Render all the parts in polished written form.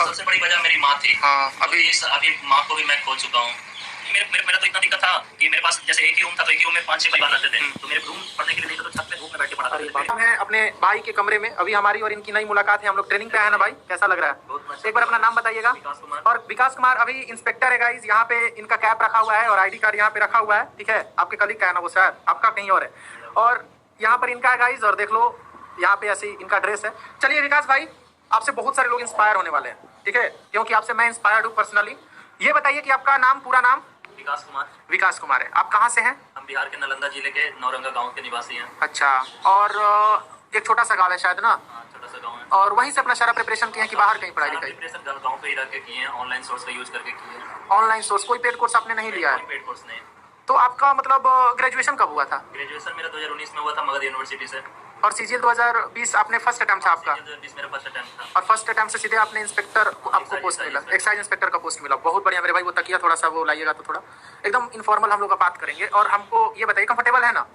सबसे बड़ी वजह मेरी माँ थी। हाँ, अभी माँ को भी मैं खो चुका हूँ। मेरा तो इतना दिक्कत था कि मेरे पास जैसे एक ही रूम था, तो एक ही रूम में 5-6 परिवार रहते थे, तो मेरे रूम पढ़ने के लिए नहीं था, तो छत पे धूप में बैठ के पढ़ा करते थे। मैं अपने भाई के कमरे में, अभी हमारी और इनकी नई मुलाकात है। हम लोग ट्रेनिंग पे आए ना भाई, कैसा लग रहा है? बहुत एक बार अपना नाम बताइएगा। विकास कुमार। और विकास कुमार अभी इंस्पेक्टर है गाइस। यहाँ पे इनका कैप रखा हुआ है और आईडी कार्ड यहाँ पे रखा हुआ है, ठीक है। आपके कलीग का है ना वो, शायद आपका कहीं और है। और यहाँ पर इनका है गाइस, और देख लो यहाँ पे ऐसे इनका ड्रेस है। चलिए विकास भाई, आपसे बहुत सारे लोग इंस्पायर होने वाले हैं, ठीक है, क्योंकि आपसे मैं इंस्पायर्ड हूँ पर्सनली। ये बताइए कि आपका नाम, पूरा नाम? विकास कुमार। विकास कुमार है। आप कहाँ से हैं? हम बिहार के नालंदा जिले के नौरंगा गांव के निवासी हैं। अच्छा, और एक छोटा सा गाँव है शायद ना? हाँ, छोटा सा गांव है। और वहीं से अपना सारा प्रिपरेशन किए हैं कि बाहर कहीं पढ़ाई लिखाई? प्रिपरेशन गांव पे ही रह के किए हैं, ऑनलाइन सोर्स का यूज करके किए हैं। ऑनलाइन सोर्स, कोई पेड कोर्स आपने नहीं लिया है? पेड कोर्स नहीं। तो आपका मतलब ग्रेजुएशन कब हुआ था? ग्रेजुएशन मेरा 2019 में हुआ था मगध यूनिवर्सिटी से। और सीजीएल 2020 आपने फर्स्ट अटेम्प्ट था आपका? 2020 मेरा फर्स्ट अटेम्प्ट था। और फर्स्ट अटेम्प्ट से सीधे आपने इंस्पेक्टर आपको पोस्ट मिला, एक्साइज इंस्पेक्टर का पोस्ट मिला। बहुत बढ़िया मेरे भाई। वो तकिया थोड़ा सा वो लाइएगा तो थोड़ा एकदम इनफॉर्मल हम लोग का बात करेंगे। और हमको ये बताइए, कंफर्टेबल है ना?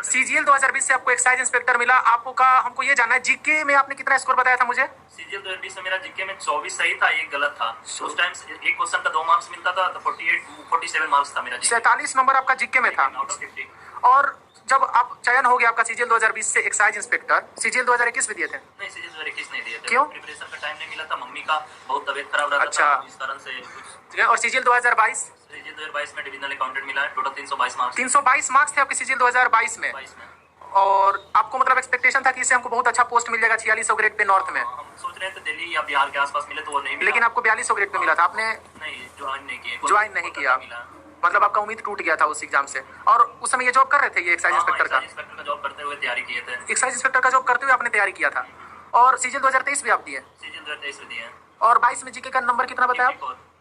सीजीएल 2020 से आपको एक्साइज इंस्पेक्टर मिला। आपको का हमको ये जानना है, जीके में आपने कितना स्कोर बताया था मुझे? सीजीएल 2020 में मेरा जीके में 24 सही था, एक गलत था। उस टाइम एक क्वेश्चन का 2 मार्क्स मिलता था, तो 47 मार्क्स था मेरा जीके। 47 नंबर आपका जीके में था। Out of 50। और जब आप चयन हो गया आपका सीजीएल 2020 से एक्साइज इंस्पेक्टर, सीजीएल 2021 में दिए थे? नहीं, सीजीएल 2021 नहीं दिए थे। क्यों? प्रिपरेशन का टाइम नहीं मिला था, मम्मी का बहुत तबीयत खराब रहा अच्छा। था, इस कारण से कुछ। और सीजीएल 2022? सीजीएल 2022 में डिविजनल अकाउंटेंट मिला है, टोटल 322 मार्क्स। 322 मार्क्स थे आपके सीजीएल 2022 में। 22 में। और आपको मतलब एक्सपेक्टेशन था कि इससे हमको बहुत अच्छा पोस्ट मिल जाएगा 4600 ग्रेड पे नॉर्थ में? हम सोच रहे थे दिल्ली या बिहार के आसपास मिले, तो वो नहीं मिला। लेकिन आपको 4200 ग्रेड पे मिला था। आपने नहीं, ज्वाइन नहीं किया। ज्वाइन नहीं किया, मतलब आपका उम्मीद टूट गया था उस एग्जाम से। और उस समय ये जॉब कर रहे थे, ये एक्साइज इंस्पेक्टर का? इंस्पेक्टर का जॉब करते हुए तैयारी किए थे। एक्साइज इंस्पेक्टर का जॉब करते हुए आपने तैयारी किया था। और सीजीएल 2023 भी आप दिए? सीजीएल 2023 में दिए हैं। और 22 में जीके का नंबर कितना बताया?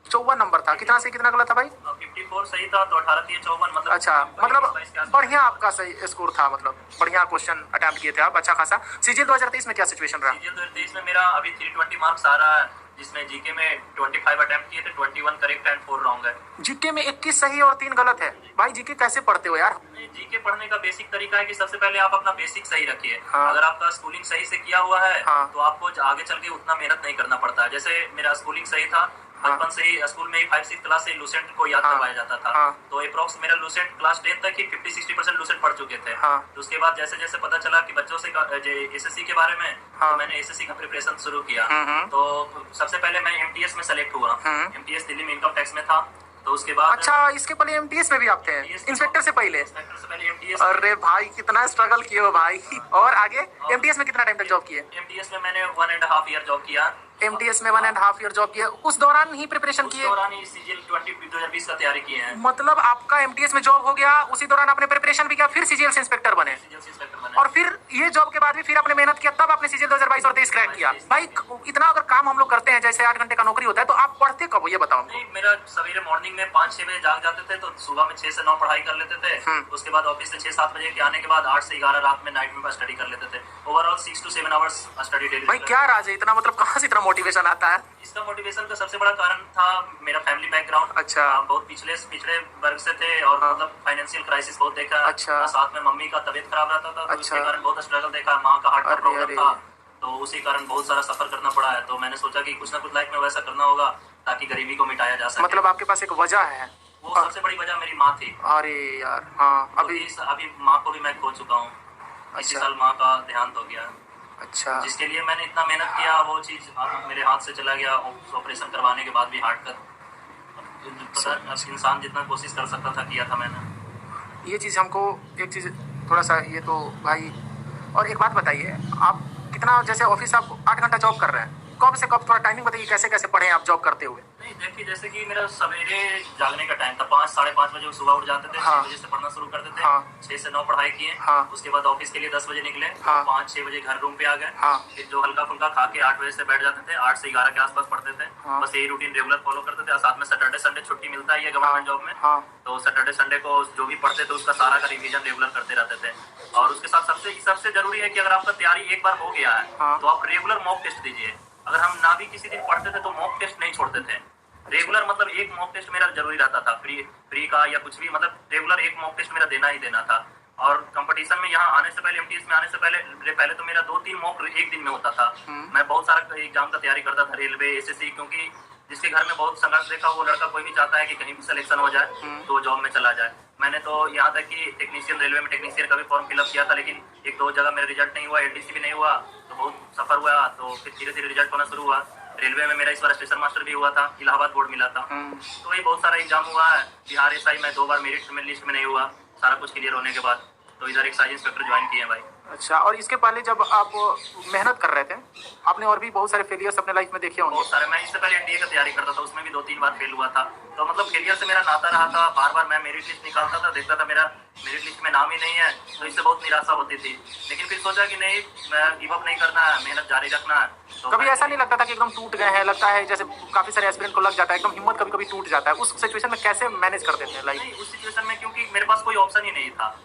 54 नंबर था। कितना से कितना गलत था भाई? 54 सही था, तो 18 दिए 54, मतलब। अच्छा, मतलब बढ़िया आपका सही स्कोर था, मतलब बढ़िया क्वेश्चन अटेम्प्ट किए थे आप, अच्छा खासा। सीजीएल 2023 में क्या सिचुएशन रहा? सीजीएल 2023 में मेरा अभी 320 मार्क्स आ रहा है, जिसमें जीके में 25 अटेम्प्ट किए थे, 21 करेक्ट एंड 4 रॉन्ग है। जीके में 21 सही और 3 गलत है। भाई जीके कैसे पढ़ते हो यार? जीके पढ़ने का बेसिक तरीका है कि सबसे पहले आप अपना बेसिक सही रखिए। हाँ। अगर आपका स्कूलिंग सही से किया हुआ है, हाँ। तो आपको आगे चल के उतना मेहनत नहीं करना पड़ता है। जैसे मेरा स्कूलिंग सही था, बचपन से ही स्कूल में 5-6 क्लास से लूसेंट को याद करवाया जाता था। तो अप्रॉक्स मेरा लूसेंट क्लास 10 तक ही 50-60% लूसेंट पढ़ चुके थे। तो उसके बाद जैसे जैसे पता चला कि बच्चों से एसएससी के बारे में, तो मैंने एसएससी का प्रिपरेशन शुरू किया। तो सबसे पहले मैं एमटीएस में सेलेक्ट हुआ। एमटीएस दिल्ली में इनकम टैक्स में था। तो उसके बाद अच्छा, इसके पहले एमटीएस में भी आप थे? इंस्पेक्टर से पहले? इंस्पेक्टर से पहले एमटीएस। अरे भाई कितना स्ट्रगल किए हो भाई। और आगे एमटीएस में कितना टाइम तक जॉब किए? एमटीएस में मैंने 1.5 ईयर जॉब किया। एमटीएस में 1.5 ईयर जॉब किए। उस दौरान ही प्रिपरेशन किए? उस दौरान ही सीजीएल 2020 का तैयारी किए हैं। मतलब आपका एमटीएस में जॉब हो गया, उसी दौरान आपने प्रिपरेशन भी किया, फिर सीजीएल से इंस्पेक्टर बने? सीजीएल से इंस्पेक्टर बने। और फिर ये जॉब के बाद भी फिर आपने मेहनत किया, तब आपने सीजीएल 2022 और 23 क्रैक किया। भाई इतना अगर काम हम लोग करते हैं, जैसे 8 घंटे का नौकरी होता है, तो आप पढ़ते कब हो ये बताओ? नहीं, मेरा सवेरे मॉर्निंग में 5-6 बजे जाग जाते थे, तो सुबह में 6 से 9 पढ़ाई कर लेते थे। उसके बाद ऑफिस से 6-7 बजे के आने के बाद 8 से 11 रात में नाइट में स्टडी कर लेते थे। Overall 6 to 7 hours study daily. भाई क्या राज है इतना, मतलब कहाँ से इतना मोटिवेशन आता है? इसका मोटिवेशन का सबसे बड़ा कारण था मेरा फैमिली बैकग्राउंड। अच्छा। बहुत पिछड़े वर्ग से थे, और मतलब फाइनेंशियल क्राइसिस बहुत देखा। अच्छा। साथ में मम्मी का तबीयत खराब रहता था, तो उसके कारण बहुत स्ट्रगल देखा। माँ का हार्ट का प्रॉब्लम था, तो उसी कारण बहुत सारा सफर करना पड़ा है। तो मैंने सोचा कि कुछ ना कुछ लाइफ में वैसा करना होगा ताकि गरीबी को मिटाया जा सके। मतलब आपके पास एक वजह है? वो सबसे बड़ी वजह मेरी माँ थी। अरे यार हाँ, अभी माँ को भी मैं खो चुका हूँ। इसी साल माँ का देहांत हो गया। अच्छा। जिसके लिए मैंने इतना मेहनत किया, वो चीज मेरे हाथ से चला गया। ऑपरेशन करवाने के बाद भी हार्ट का इंसान जितना कोशिश कर सकता था किया था मैंने। ये चीज़ हमको एक चीज़ थोड़ा सा ये तो भाई, और एक बात बताइए, आप कितना जैसे ऑफिस आप 8 घंटा जॉब कर रहे हैं, कब से कब थोड़ा टाइमिंग बताइए, कैसे कैसे पढ़े आप जॉब करते हुए? नहीं देखिए, जैसे कि मेरा सवेरे जागने का टाइम था, 5-5:30 बजे सुबह उठ जाते थे। 6 बजे से पढ़ना शुरू करते थे। 6 से 9 पढ़ाई किए। उसके बाद ऑफिस के लिए 10 बजे निकले। 5-6 बजे घर रूम पे आ गए। फिर जो हल्का फुल्का खा के 8 बजे से बैठ जाते थे, 8 से 11 के आसपास पढ़ते थे। बस यही रूटीन रेगुलर फॉलो करते थे। साथ में सैटरडे संडे छुट्टी मिलता है ये गवर्नमेंट जॉब में, तो सैटरडे संडे को जो भी पढ़ते थे उसका सारा का रिविजन रेगुलर करते रहते थे। और उसके साथ सबसे जरूरी है कि अगर आपका तैयारी एक बार हो गया है, तो आप रेगुलर मॉक टेस्ट दीजिए। अगर हम ना भी किसी दिन पढ़ते थे तो मॉक टेस्ट नहीं छोड़ते थे। रेगुलर मतलब एक मॉक टेस्ट मेरा जरूरी रहता था, फ्री का या कुछ भी, मतलब रेगुलर एक मॉक टेस्ट मेरा देना ही देना था। और कंपटीशन में यहाँ आने से पहले, एमटीएस में आने से पहले तो मेरा 2-3 मॉक एक दिन में होता था। मैं बहुत सारा एग्जाम का तैयारी करता था, रेलवे, एसएससी, क्योंकि जिसके घर में बहुत संघर्ष देखा वो लड़का कोई भी चाहता है कि कहीं भी सिलेक्शन हो जाए तो जॉब में चला जाए। मैंने तो यहाँ तक कि टेक्नीशियन, रेलवे में टेक्नीशियन का भी फॉर्म फिलअप किया था, लेकिन 1-2 जगह मेरा रिजल्ट नहीं हुआ, एलडीसी भी नहीं हुआ, तो बहुत सफर हुआ। तो फिर धीरे धीरे रिजल्ट होना शुरू हुआ। रेलवे में मेरा इस बार स्टेशन मास्टर भी हुआ था, इलाहाबाद बोर्ड मिला था। तो वही बहुत सारा एग्जाम हुआ है। बिहार एसआई में 2 बार मेरिट में लिस्ट में नहीं हुआ, सारा कुछ क्लियर होने के बाद तो इधर एक्साइज इंस्पेक्टर ज्वाइन किए हैं भाई। अच्छा, और इसके पहले जब आप मेहनत कर रहे थे, आपने और भी बहुत सारे फेलियर्स अपने लाइफ में देखे होंगे? बहुत सारे। मैं इससे पहले एनडीए का तैयारी करता था, उसमें भी 2-3 बार फेल हुआ था। तो मतलब फेलियर से मेरा नाता रहा था। बार बार मैं मेरिट लिस्ट निकालता था, देखता था मेरा मेरिट लिस्ट में नाम ही नहीं है, तो इससे बहुत निराशा होती थी। लेकिन फिर सोचा कि नहीं, मैं गिव अप नहीं करना है, मेहनत जारी रखना है। तो कभी ऐसा नहीं लगता था कि एकदम टूट गए हैं? लगता है जैसे काफी सारे एस्पिरेंट को लग जाता है, एकदम हिम्मत कभी कभी टूट जाता है। उस सिचुएशन में कैसे मैनेज कर देते हैं लाइफ? नहीं, उस सिचुएशन में क्योंकि मेरे पास कोई ऑप्शन ही नहीं था।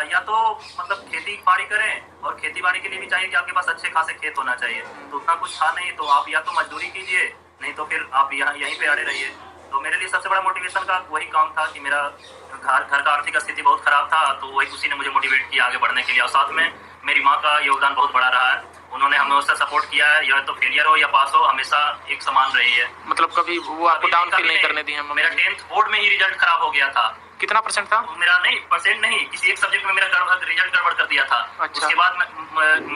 या तो मतलब खेती बाड़ी करें, और खेती बाड़ी के लिए भी चाहिए कि आपके पास अच्छे खासे खेत होना चाहिए। तो उतना कुछ था नहीं, तो आप या तो मजदूरी कीजिए, नहीं तो फिर आप यहीं पे अड़े रहिए। तो मेरे लिए सबसे बड़ा मोटिवेशन का वही काम था कि मेरा घर का आर्थिक स्थिति बहुत खराब था, तो वही उसी ने मुझे मोटिवेट किया आगे बढ़ने के लिए। और साथ में मेरी माँ का योगदान बहुत बड़ा रहा है। उन्होंने हमें उससे सपोर्ट किया है, या तो फेलियर हो या पास हो, हमेशा एक समान रही है। मतलब कभी वो आपको डाउन फील नहीं करने दी है? मेरा 10th बोर्ड में ही रिजल्ट खराब हो गया था। कितना परसेंट था? मेरा नहीं, परसेंट नहीं, किसी एक सब्जेक्ट में मेरा रिजल्ट गड़बड़ कर दिया था। अच्छा। उसके बाद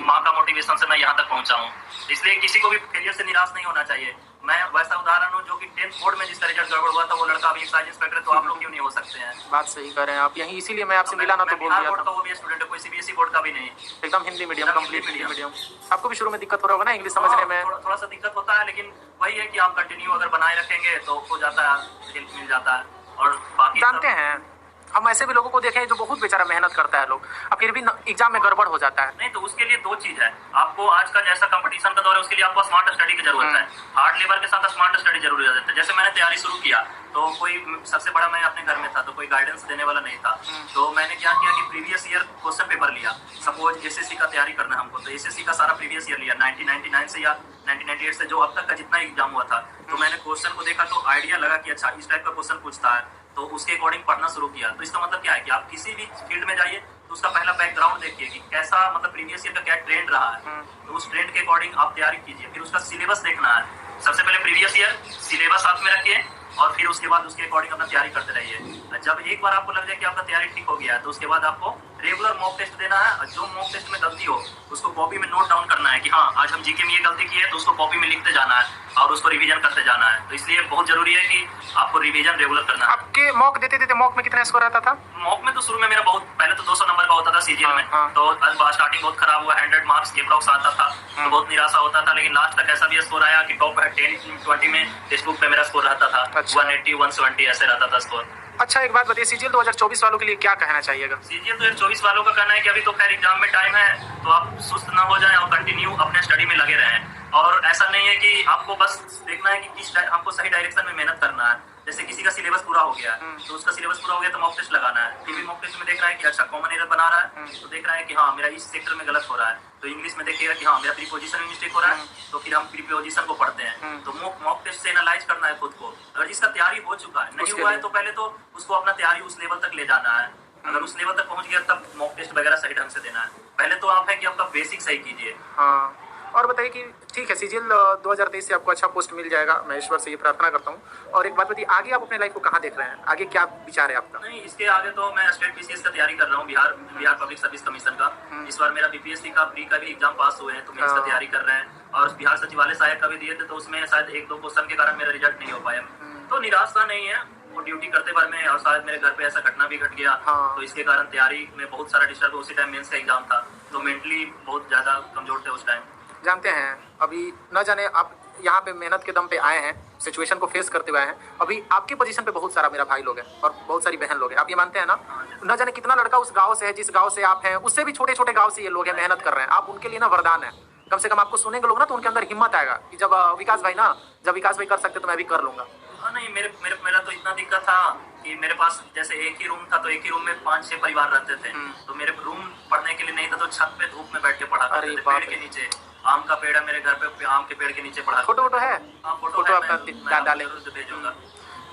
माँ का मोटिवेशन से मैं यहाँ तक पहुँचा हूँ। इसलिए किसी को भी फेलियर से निराश नहीं होना चाहिए। मैं वैसा उदाहरण हूँ जो कि 10th बोर्ड में जिसका रिजल्ट गड़बड़ हुआ था, वो लड़का अभी एक्साइज इंस्पेक्टर है, तो आप लोग क्यों नहीं हो सकते हैं? बात सही कर रहे हैं आप। यही इसीलिए मैं आपसे मिला ना, तो बोल दिया बोर्ड का वो भी स्टूडेंट है, कोई सीबीएसई बोर्ड का भी नहीं, एकदम Hindi medium, complete Hindi medium. आपको भी शुरू में दिक्कत हो रहा होगा ना इंग्लिश समझने में? थोड़ा सा दिक्कत होता है, लेकिन वही है कि आप कंटिन्यू अगर बनाए रखेंगे तो हो जाता है, हेल्प मिल जाता है। और बाकी जानते हैं हम ऐसे भी लोगों को देखे हैं जो बहुत बेचारा मेहनत करता है लोग, अब फिर भी एग्जाम में गड़बड़ हो जाता है। नहीं, तो उसके लिए 2 चीज है। आपको आज का जैसा कंपटीशन का दौर है, उसके लिए आपको स्मार्ट स्टडी की जरूरत है। हार्ड लेबर के साथ स्मार्ट स्टडी जरूरी हो जाता है। जैसे मैंने तैयारी शुरू किया तो कोई सबसे बड़ा मैं अपने घर में था, तो कोई गाइडेंस देने वाला नहीं था। तो मैंने क्या किया कि प्रीवियस ईयर क्वेश्चन पेपर लिया। सपोज एसएससी का तैयारी करना है हमको, तो एसएससी का सारा प्रीवियस ईयर लिया 1999 से या 1998 से, जो अब तक का जितना एग्जाम हुआ था। तो मैंने क्वेश्चन को देखा तो आइडिया लगा कि अच्छा इस टाइप का क्वेश्चन पूछता है, तो उसके अकॉर्डिंग पढ़ना शुरू किया। तो इसका मतलब क्या है कि आप किसी भी फील्ड में जाइए तो उसका पहला बैकग्राउंड देखिए कि कैसा, मतलब प्रीवियस ईयर का क्या ट्रेंड रहा है, तो उस ट्रेंड के अकॉर्डिंग आप तैयारी कीजिए। फिर उसका सिलेबस देखना है। सबसे पहले प्रीवियस ईयर सिलेबस साथ में रखिए, और फिर उसके बाद उसके अकॉर्डिंग अपना तैयारी करते रहिए। जब एक बार आपको लग जाए कि आपका तैयारी ठीक हो गया है, तो उसके बाद आपको रेगुलर मॉक टेस्ट देना है। और जो मॉक टेस्ट में गलती हो उसको कॉपी में नोट डाउन करना है कि हाँ आज हम जीके में ये गलती की है, तो उसको कॉपी में लिखते जाना है और उसको रिवीजन करते जाना है। तो इसलिए बहुत जरूरी है कि आपको रिवीजन रेगुलर करना है। आपके मॉक देते थे, मॉक में कितना स्कोर आता था? मॉक में तो शुरू में मेरा बहुत, पहले तो 200 नंबर का होता था सीजीएल में। तो स्टार्टिंग बहुत खराब हुआ, 100 मार्क्स के अप्रॉक्स आता था, तो बहुत निराशा होता था। लेकिन लास्ट तक ऐसा भी स्कोर आया कि टॉप 10-20 में टेक्स्ट बुक पे मेरा स्कोर रहता था। 180, 170 ऐसे रहता था स्कोर। अच्छा, एक बात बताइए, सीजीएल 2024 वालों के लिए क्या कहना चाहिएगा? सीजीएल 2024 वालों का कहना है कि अभी तो खैर एग्जाम में टाइम है, तो आप सुस्त ना हो जाएं और कंटिन्यू अपने स्टडी में लगे रहें। और ऐसा नहीं है कि आपको बस देखना है कि हमको सही डायरेक्शन में मेहनत करना है। जैसे किसी का सिलेबस पूरा हो गया तो उसका सिलेबस पूरा हो गया तो मॉक टेस्ट लगाना है। फिर भी मॉक टेस्ट में देख रहा है कि अच्छा कॉमन एरर बना रहा है, तो देख रहा है कि हाँ मेरा इस सेक्टर में गलत हो रहा है, तो इंग्लिश में देखिएगा कि हाँ मेरा प्रीपोजिशन में मिस्टेक हो रहा है, तो फिर हम प्रीपोजिशन को पढ़ते हैं। तो मॉक टेस्ट से एनालाइज करना है खुद को। अगर जिसका तैयारी हो चुका है, नहीं हुआ है, तो पहले तो उसको अपना तैयारी उस लेवल तक ले जाना है। अगर उस लेवल तक पहुंच गया तब मॉक टेस्ट वगैरह सही ढंग से देना है। पहले तो आप है कि आपका बेसिक सही कीजिए। हाँ, और बताइए कि ठीक है सीजीएल 2023 से आपको अच्छा पोस्ट मिल जाएगा, मैं ईश्वर से ये प्रार्थना करता हूँ। और एक बात बताइए, आगे आप अपने लाइफ को कहाँ देख रहे हैं? आगे क्या विचार है आपका? नहीं, इसके आगे तो मैं स्टेट पीसीएस का तैयारी कर रहा हूँ, बिहार पब्लिक सर्विस कमीशन का। इस बार मेरा बीपीएससी का प्री का भी एग्जाम पास हुए हैं, तो मैं इसका तैयारी कर रहे हैं। और बिहार सचिवालय सहायक का भी दिए थे, तो उसमें शायद 1-2 क्वेश्चन के कारण मेरा रिजल्ट नहीं हो पाया। तो निराशा नहीं है, वो ड्यूटी करते बार में, और शायद मेरे घर पे ऐसा घटना भी घट गया, तो इसके कारण तैयारी में बहुत सारा डिस्टर्ब। उसी टाइम मेंस का एग्जाम था, तो मेंटली बहुत ज्यादा कमजोर थे उस टाइम। जानते हैं अभी न जाने आप यहाँ पे मेहनत के दम पे आए हैं, सिचुएशन को फेस करते हुए आए हैं। अभी आपकी पोजीशन पे बहुत सारा मेरा भाई लोग हैं और बहुत सारी बहन लोग हैं, आप ये मानते हैं ना? न जाने कितना लड़का उस गांव से है जिस गांव से आप हैं, उससे भी छोटे छोटे गांव से ये लोग हैं, मेहनत कर रहे हैं। आप उनके लिए ना वरदान है। कम से कम आपको सुनेंगे लोग ना तो उनके अंदर हिम्मत आएगा कि जब विकास भाई कर सकते तो मैं भी कर लूंगा। नहीं, मेरा तो इतना दिक्कत था कि मेरे पास जैसे एक ही रूम था, तो एक ही रूम में 5-6 परिवार रहते थे। तो मेरे रूम पढ़ने के लिए नहीं था, तो छत पे धूप में बैठ के पढ़ा करते थे, पेड़ के नीचे। आम का पेड़ है मेरे घर पे, आम के पेड़ के नीचे पढ़ा। फोटो है? फोटो अपना डालें, भेजूंगा।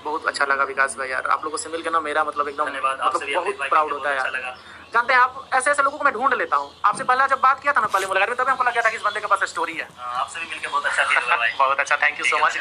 बहुत अच्छा लगा विकास भाई यार, आप लोगों से मिलकर ना मेरा मतलब एकदम मतलब बहुत प्राउड होता है यार। जानते हैं आप ऐसे ऐसे लोगों को मैं ढूंढ लेता हूँ। आपसे पहले जब बात किया था ना, पहले मुलाकात में, तभी हमको लगा था कि इस बंदे के पास स्टोरी है। आपसे भी मिलकर बहुत अच्छा फील हुआ भाई। बहुत अच्छा, थैंक यू सो मच।